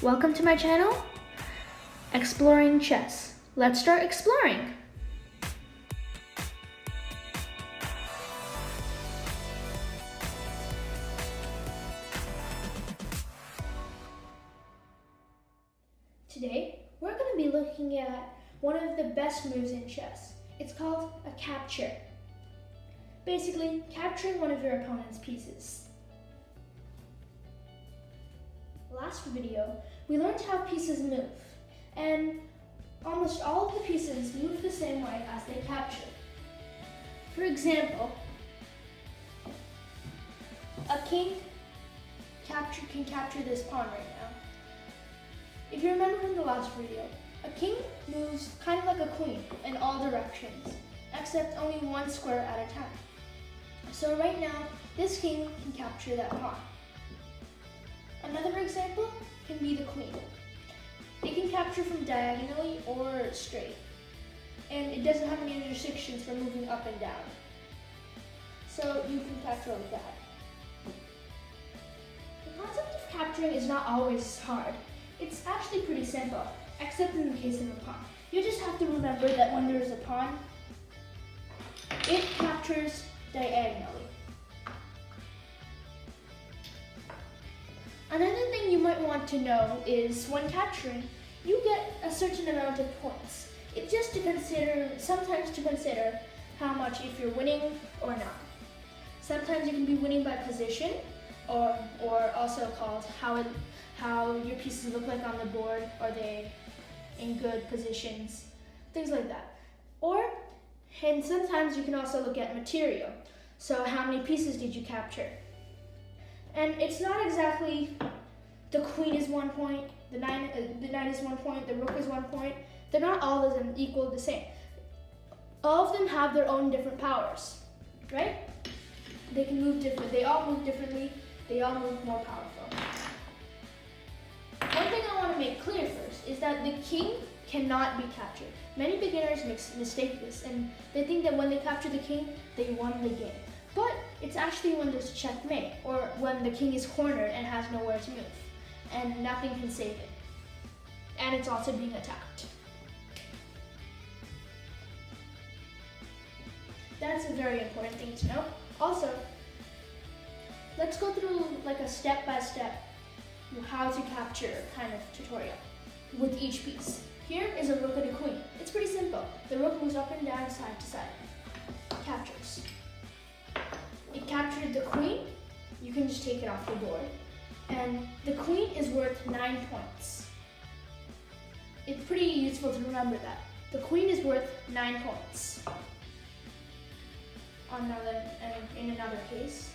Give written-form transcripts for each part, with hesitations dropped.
Welcome to my channel, Exploring Chess. Let's start exploring. Today, we're going to be looking at one of the best moves in chess. It's called a capture. Basically, capturing one of your opponent's pieces. Last video, we learned how pieces move, and almost all of the pieces move the same way as they capture. For example, a king can capture this pawn right now. If you remember from the last video, a king moves kind of like a queen in all directions, except only one square at a time. So right now, this king can capture that pawn. Another example can be the queen. It can capture from diagonally or straight, and it doesn't have any restrictions for moving up and down. So you can capture like that. The concept of capturing is not always hard. It's actually pretty simple, except in the case of a pawn. You just have to remember that when there is a pawn, it captures diagonally. Another thing you might want to know is when capturing, you get a certain amount of points. It's just sometimes to consider how much if you're winning or not. Sometimes you can be winning by position, or also called how your pieces look like on the board. Are they in good positions? Things like that. And sometimes you can also look at material. So how many pieces did you capture? And it's not exactly the queen is 1 point, the knight is 1 point, the rook is 1 point. They're not all of them equal the same. All of them have their own different powers, right? They can move different. They all move differently. They all move more powerful. One thing I want to make clear first is that the king cannot be captured. Many beginners mistake this, and they think that when they capture the king, they won the game. But it's actually when there's checkmate, or when the king is cornered and has nowhere to move, and nothing can save it. And it's also being attacked. That's a very important thing to know. Also, let's go through like a step-by-step how to capture kind of tutorial with each piece. Here is a rook and a queen. It's pretty simple. The rook moves up and down, side to side. Captures. It captured the queen. You can just take it off the board. And the queen is worth 9 points. It's pretty useful to remember that. The queen is worth 9 points. In another case,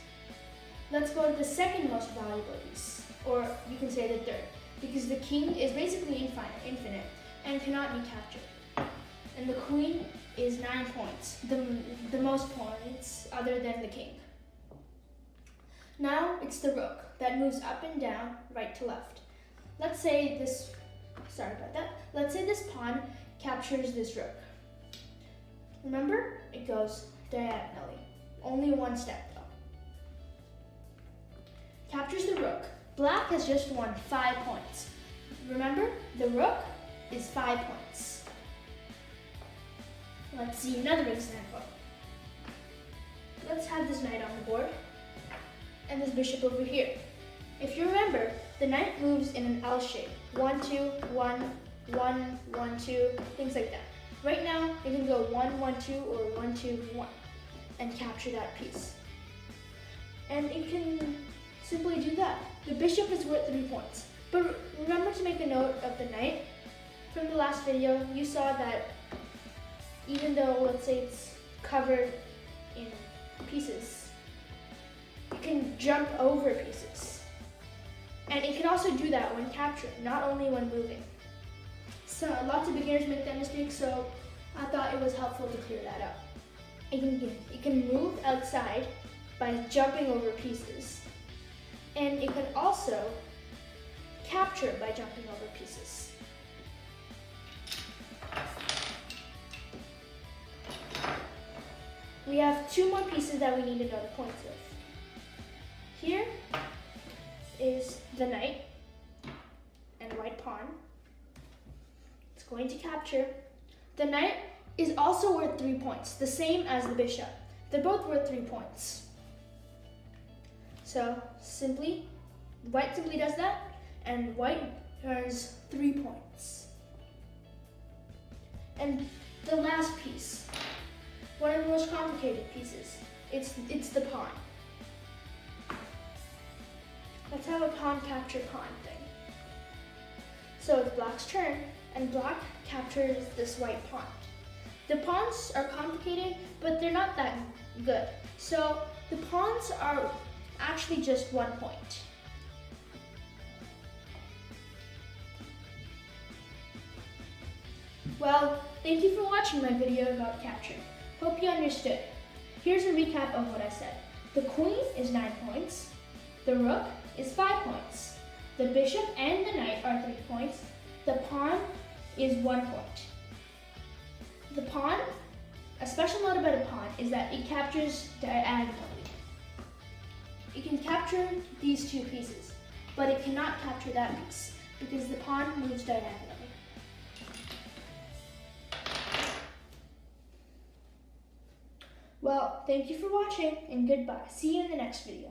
let's go to the second most valuable piece, or you can say the third, because the king is basically infinite, and cannot be captured. And the queen is 9 points, the most points other than the king. Now it's the rook that moves up and down, right to left. Let's say this pawn captures this rook. Remember, it goes diagonally. Only one step though. Captures the rook. Black has just won 5 points. Remember, the rook is 5 points. Let's see another example. Let's have this knight on the board and this bishop over here. If you remember, the knight moves in an L shape. 1, 2, 1, 1, 1, 2, things like that. Right now, it can go 1, 1, 2, or 1, 2, 1, and capture that piece. And it can simply do that. The bishop is worth 3 points. But remember to make a note of the knight. From the last video, you saw that even though, let's say it's covered in pieces, it can jump over pieces. And it can also do that when capturing, not only when moving. So lots of beginners make that mistake, so I thought it was helpful to clear that up. It can move outside by jumping over pieces. And it can also capture by jumping over pieces. We have 2 more pieces that we need to know the points of. Here is the knight, and going to capture. The knight is also worth 3 points, the same as the bishop. They're both worth 3 points. So white simply does that, and white earns 3 points. And the last piece, one of the most complicated pieces, it's the pawn. Let's have a pawn capture pawn thing. So it's black's turn, and black captures this white pawn. The pawns are complicated, but they're not that good. So the pawns are actually just 1 point. Well, thank you for watching my video about capture. Hope you understood. Here's a recap of what I said. The queen is 9 points. The rook is 5 points. The bishop and the knight are 3 points. The pawn is 1 point. The pawn, a special note about a pawn is that it captures diagonally. It can capture these 2 pieces, but it cannot capture that piece because the pawn moves diagonally. Well, thank you for watching and goodbye. See you in the next video.